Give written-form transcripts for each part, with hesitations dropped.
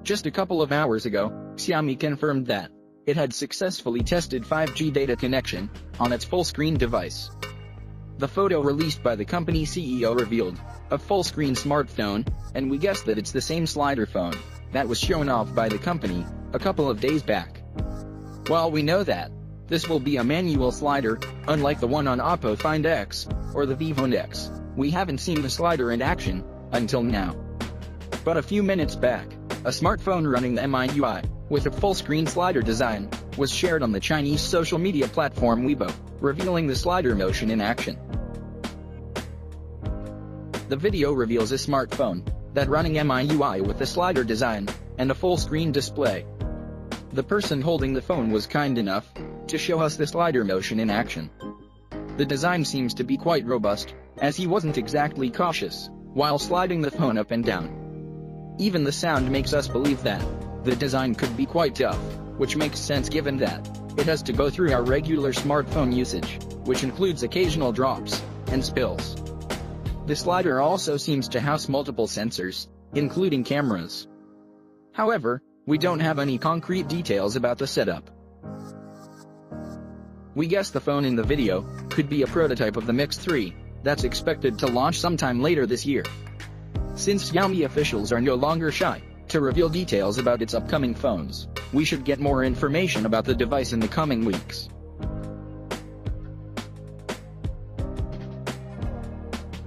Just a couple of hours ago, Xiaomi confirmed that it had successfully tested 5G data connection on its full-screen device. The photo released by the company CEO revealed a full-screen smartphone, and we guessed that it's the same slider phone that was shown off by the company a couple of days back. While we know that this will be a manual slider, unlike the one on Oppo Find X or the Vivo X, we haven't seen the slider in action until now. But a few minutes back, a smartphone running the MIUI with a full-screen slider design was shared on the Chinese social media platform Weibo, revealing the slider motion in action. The video reveals a smartphone that running MIUI with the slider design and a full-screen display. The person holding the phone was kind enough to show us the slider motion in action. The design seems to be quite robust, as he wasn't exactly cautious while sliding the phone up and down. Even the sound makes us believe that the design could be quite tough, which makes sense given that it has to go through our regular smartphone usage, which includes occasional drops and spills. The slider also seems to house multiple sensors, including cameras. However, we don't have any concrete details about the setup. We guess the phone in the video could be a prototype of the Mix 3 that's expected to launch sometime later this year. Since Xiaomi officials are no longer shy to reveal details about its upcoming phones, we should get more information about the device in the coming weeks.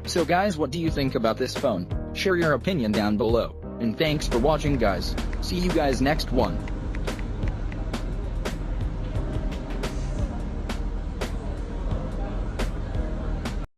So guys, what do you think about this phone? Share your opinion down below, and thanks for watching guys. See you guys next one.